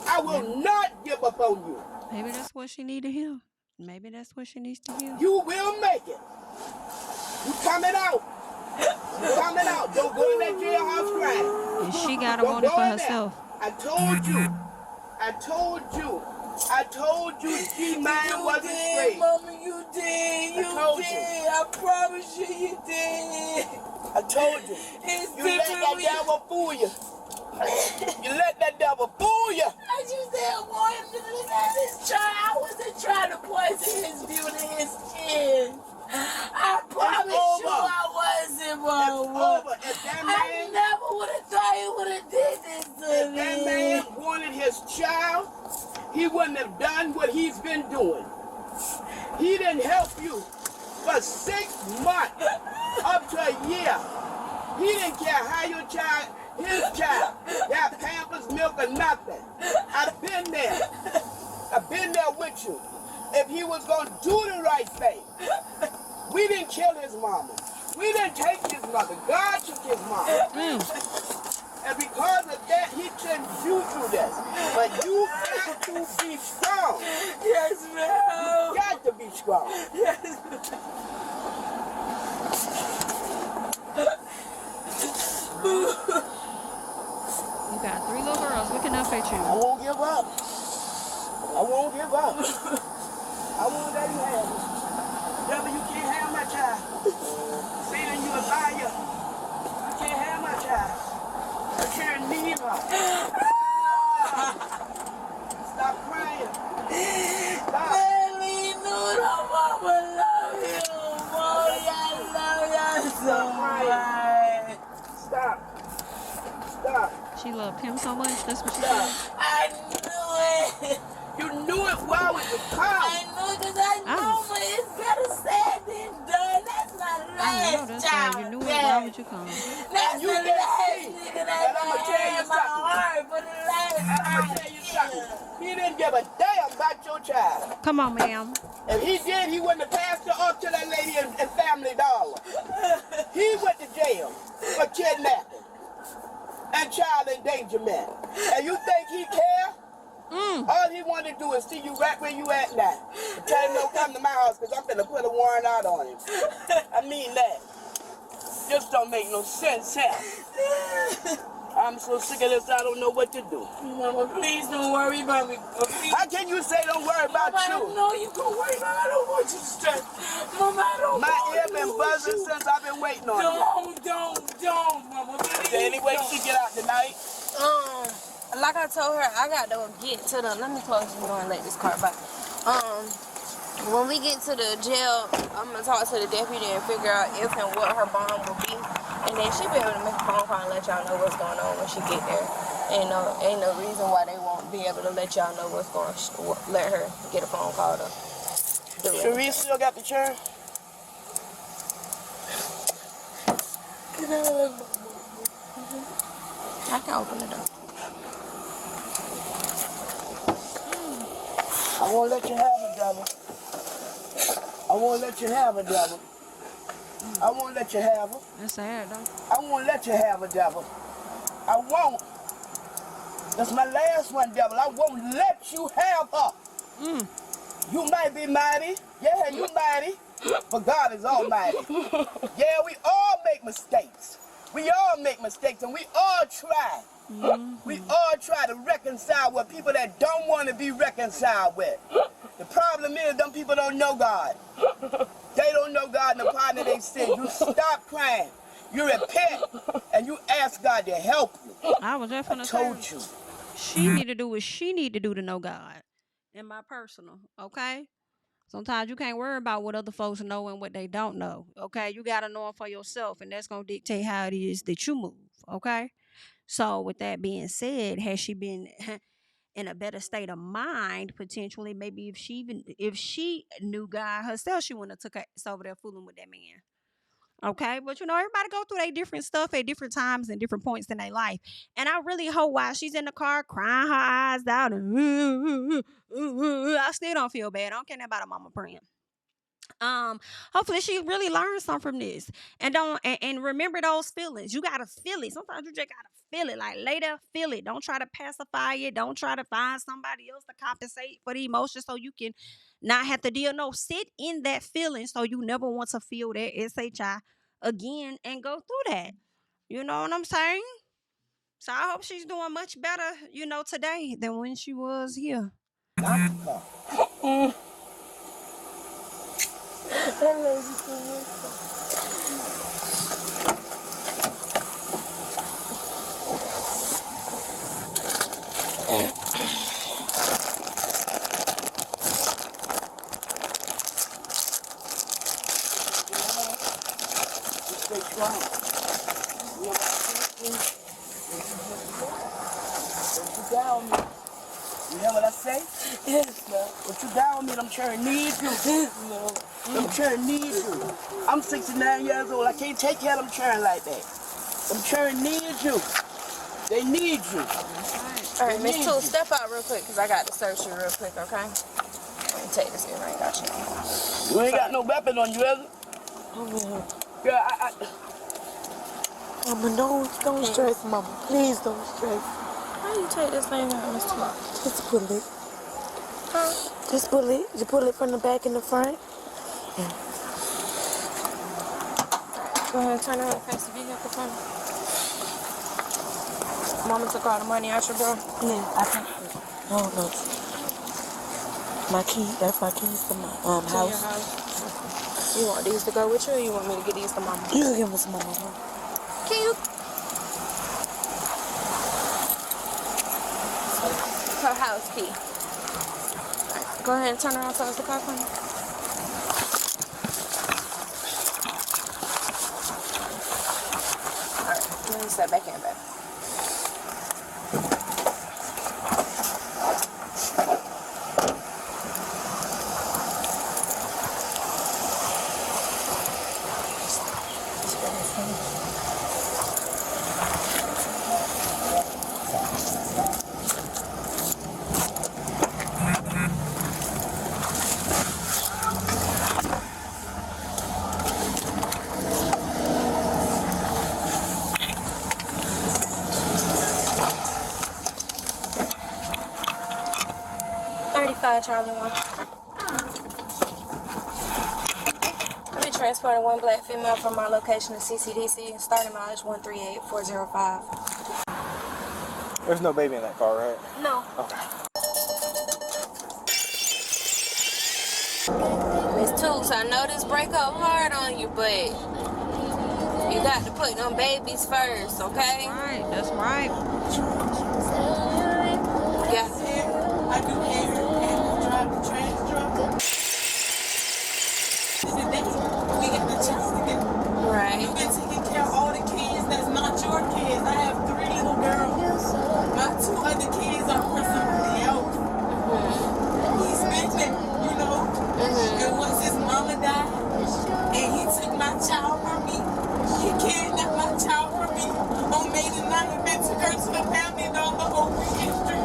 I will not give up on you. Maybe that's what she need to hear. Maybe that's what she needs to hear. You will make it. You coming out. You coming out. Don't go in that jailhouse crying. And she gotta want it for herself. I told you. G-Man wasn't straight. Mama, you did. You did. I promise you, you did. I told you. You let that devil fool you. You let that devil fool you. I just didn't want him to look at his child. I wasn't trying to poison his view to his chin. I promise you I wasn't, Mama. If that man, I never would have thought he would have did this to me. If that man wanted his child, he wouldn't have done what he's been doing. He didn't help you for 6 months, up to a year. He didn't care how your child, his child, got Pampers, milk, or nothing. I've been there. I've been there with you. If he was going to do the right thing, we didn't kill his mama. We didn't take his mother. God took his mama. And because of that, he sent you through this. But you got to be strong. Yes, ma'am. You got to be strong. Yes, You got 3 little girls looking up at you. I won't give up. I won't give up. I won't let you have it. Devil, you can't have my child. Satan, you a liar. You can't have my child. I can't leave her. Stop crying. Stop. Baby, no, Mama, love you. Mommy, I love you so much. Stop. Stop. She loved him so much. That's what she said. I knew it. You knew it while it was come. I knew it because I know but it's better said than done. That's my last child. You knew it. Why would you come? That's the last nigga that I had in my heart for the last time. I'm going to tell you something. He didn't give a damn about your child. Come on, ma'am. If he did, he wouldn't have passed her up to that lady in Family Dollar. He went to jail for kidnapping and child endangerment. And you think he care? All he wanted to do is see you right where you at now. Tell him don't come to my house because I'm finna put a warrant out on him. I mean that. Just don't make no sense, hell. I'm so sick of this, I don't know what to do. Mama, please don't worry about me. How can you say don't worry about Mama, you? I don't know you gonna worry about me. I don't want you to stress. Mama, I don't My want ear been buzzing since I've been waiting on you. Don't, Mama, please. Is there any way she get out tonight? Like I told her, I got to get to the. Let me close the door and let this car by. When we get to the jail, I'm gonna talk to the deputy and figure out if and what her bond will be, and then she'll be able to make a phone call and let y'all know what's going on when she get there. Ain't no reason why they won't be able to let y'all know what's going. Let her get a phone call to. Cherie still got the chair? I can open the door. I won't let you have it, devil. I won't let you have it, devil. I won't let you have her. That's sad, though. I won't let you have her, devil. I won't. That's my last one, devil. I won't let you have her. You might be mighty. Yeah, you mighty. But God is almighty. Yeah, we all make mistakes. We all make mistakes, and we all try. We all try to reconcile with people that don't want to be reconciled with. The problem is, them people don't know God. They don't know God in the pardon of their sin. You stop crying. You repent, and you ask God to help you. I was just finna told say, you. She need to do what she need to do to know God. In my personal, okay? Sometimes you can't worry about what other folks know and what they don't know, okay? You got to know it for yourself, and that's going to dictate how it is that you move, okay? So with that being said, has she been in a better state of mind, potentially, maybe if she knew God herself, she wouldn't have took us over there fooling with that man. Okay, but everybody go through their different stuff at different times and different points in their life. And I really hope while she's in the car crying her eyes out and I still don't feel bad. I don't care about a mama praying. Hopefully she really learns something from this. And and remember those feelings. You gotta feel it. Sometimes you just gotta feel it. Like lay there, feel it. Don't try to pacify it. Don't try to find somebody else to compensate for the emotion so you can not have to deal. No, sit in that feeling so you never want to feel that SHI again and go through that. You know what I'm saying? So I hope she's doing much better, today than when she was here. You hear what I say? Yes, no. What you down with me, them children need you. No. Them children need you. I'm 69 years old. I can't take care of them children like that. Them children need you. They need you. All right, Miss Two, step out real quick because I got to search you real quick, okay? Let me take this earring. Got you. You ain't got no weapon on you, is it? Oh, Girl, Mama, don't stress, Mama. Please don't stress. How you take this thing out, Miss Two? Just pull it. Huh? Just pull it. You pull it from the back and the front. Yeah. Go ahead and turn around and face the vehicle for me. Mama took all the money out your bro. Yeah, I think. No. My key. That's my keys to my house. Your house. You want these to go with you, or you want me to get these to Mama? You can give them to Mama. Can you? Her house key. Right, go ahead and turn around towards the car for me. Alright, let me step back in, baby. 5 Charlie 1. We transported one black female from our location to CCDC, starting mileage 138405. There's no baby in that car, right? No. Okay. Miss Tooks, I know this break up hard on you, but you got to put them babies first, okay? That's right. Yeah. I do hair and drive the trash truck. We get the chance to get. Right. You've been taking care of all the kids that's not your kids. I have 3 little girls. My 2 other kids are for somebody else. He's been there, you know. And once his mama died, and he took my child from me, he kidnapped my child from me on May the 9th and took her to the family and all the whole weekend street.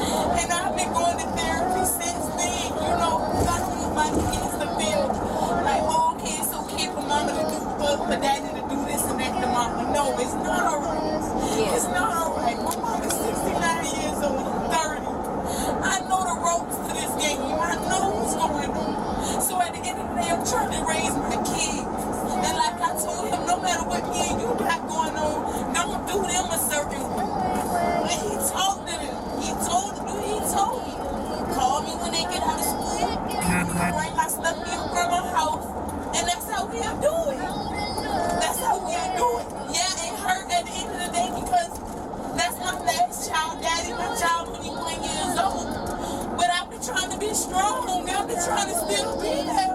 And I've been going to therapy since then, you know, because I don't want my kids to feel like, oh, okay, it's okay for mama to do, for daddy to do this and that to mama. No, it's not all right. Yeah. It's not all right. My mom is 69 years old, I'm 30. I know the ropes to this game. I know what's going on. So at the end of the day, I'm trying to raise my kids. And like I told him, no matter what me and you got going on, don't do them a certain way. And he talked to them. He told me. Call me when they get out of school. Bring my stuff in from my house. And that's how we are doing. That's how we are doing. Yeah, it hurt at the end of the day because that's my last child, daddy, my child 21 years old. But I've been trying to be strong. I've been trying to still be there.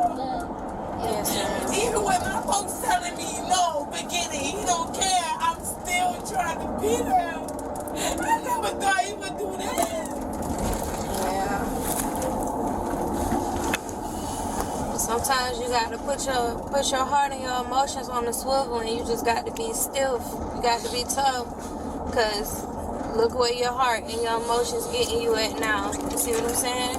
Yes, sir. Even when my folks telling me, no, forget it, he don't care, I'm still trying to be there. I never thought he would do that. Yeah. Sometimes you got to put your heart and your emotions on the swivel, and you just got to be stiff. You got to be tough, because look where your heart and your emotions getting you at now. You see what I'm saying?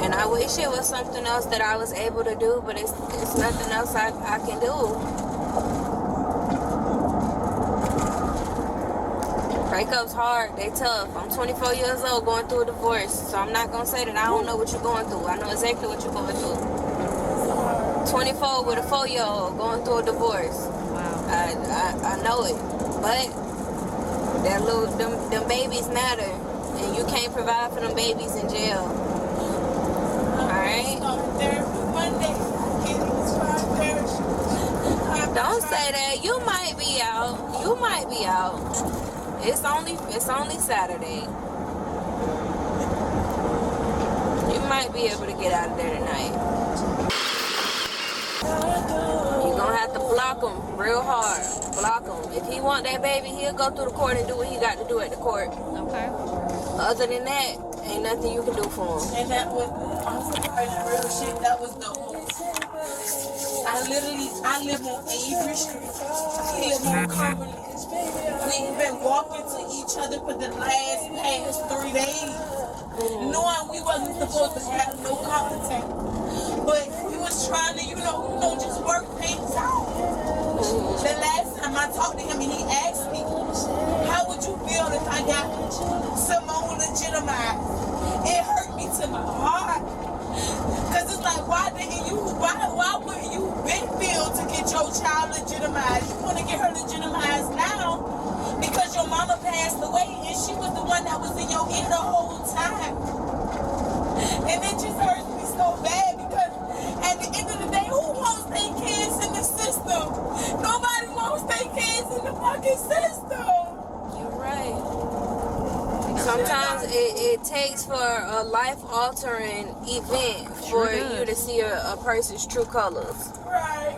And I wish it was something else that I was able to do, but it's nothing else I can do. Breakups hard, they tough. I'm 24 years old going through a divorce, so I'm not gonna say that I don't know what you're going through. I know exactly what you're going through. 24 with a 4-year-old going through a divorce. Wow. I know it, but them babies matter, and you can't provide for them babies in jail. Alright? Don't say that. You might be out. You might be out. It's only Saturday. You might be able to get out of there tonight. You're gonna have to block him real hard. Block him. If he want that baby, he'll go through the court and do what he got to do at the court. Okay. Other than that, ain't nothing you can do for him. And that was, I'm sorry, real shit, that was the whole. I live on Avery Street. He live on Cumberland. We've been walking to each other for the past 3 days, knowing we wasn't supposed to have no contact. But we was trying to, you know, just work things out. The last time I talked to him and he asked me, how would you feel if I got Simone legitimized? It hurt me to my heart. Cause it's like, why wouldn't you been feel to get your child legitimized? You want to get her legitimized now because your mama passed away and she was the one that was in your ear the whole time. And it just hurts me so bad because at the end of the day, who wants their kids in the system? Nobody wants their kids in the fucking system. You're right. Sometimes it takes for a life-altering event for you to see a person's true colors. Right.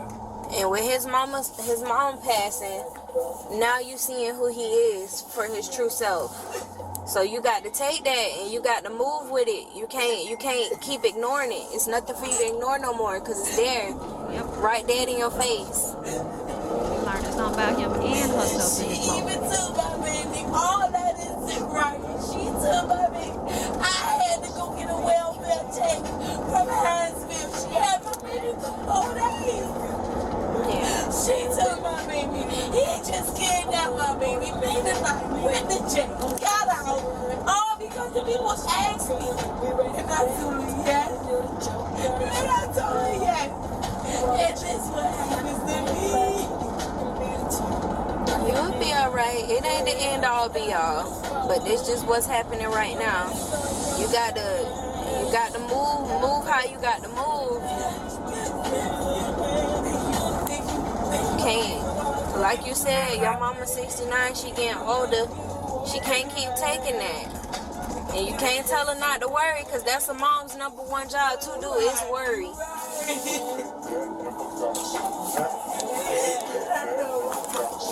And with his mom passing, now you seeing who he is for his true self. So you got to take that and you got to move with it. You can't keep ignoring it. It's nothing for you to ignore no more because it's there, right dead in your face. You learned something about him and herself in this moment. Even took my baby. All that isn't right. She took my baby. I had to go get a welfare check from Hinesville. She had my baby for 4 days. Yeah. She took my baby. He just kidnapped my baby. Made it like went to jail. Got out. All because the people asked me. And I told her yes. And I told her yes. And this what happens to me. You'll be alright. It ain't the end all be all. But it's just what's happening right now. You got to move how you got to move. Can't, like you said, your mama's 69, she getting older. She can't keep taking that. And you can't tell her not to worry, because that's a mom's #1 job to do, is worry.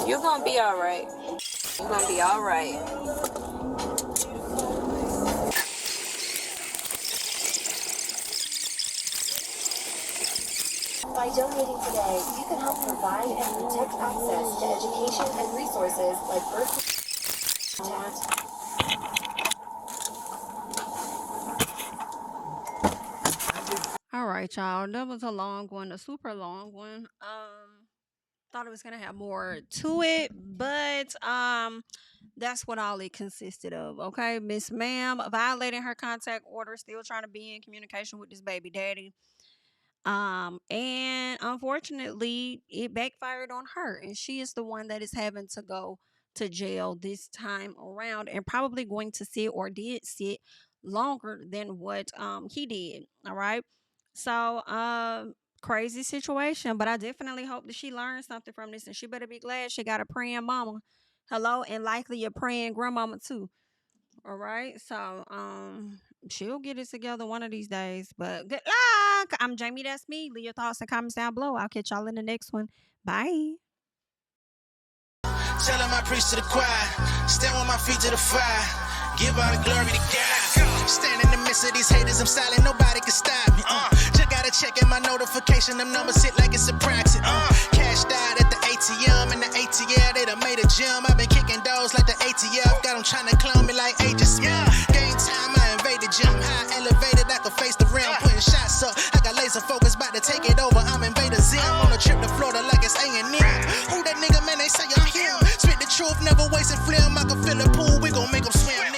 You're gonna be alright. You're gonna be alright. By donating today, you can help provide and protect access to education and resources like birth contact. All right, y'all. That was a long one, a super long one. Thought it was gonna have more to it, but that's what all it consisted of. Okay, Miss Ma'am violating her contact order, still trying to be in communication with this baby daddy. And unfortunately, it backfired on her, and she is the one that is having to go to jail this time around, and probably going to sit or did sit longer than what he did. All right. So crazy situation, but I definitely hope that she learned something from this, and she better be glad she got a praying mama. Hello, and likely a praying grandmama too. All right. So she'll get it together one of these days. But good luck. I'm Jami, that's me. Leave your thoughts and comments down below. I'll catch y'all in the next one. Bye. Tell him I preach to the choir. Stand with my feet to the fire. Give all the glory to God. Stand in the midst of these haters, I'm silent, nobody can stop me. Just gotta check in my notification, them numbers hit like it's a praxis. Cashed out at the ATM, and the ATL, they done made a gym. I've been kicking doors like the ATF, got them trying to clone me like Aegis. Game time, I invaded gym. High elevated, I can face the rim. Putting shots up, I got laser focus, about to take it over. I'm Invader Zim, on a trip to Florida like it's A&M. Who that nigga, man, they say I'm him. Spit the truth, never wasting film. I can feel the pool, we gon' make them swim.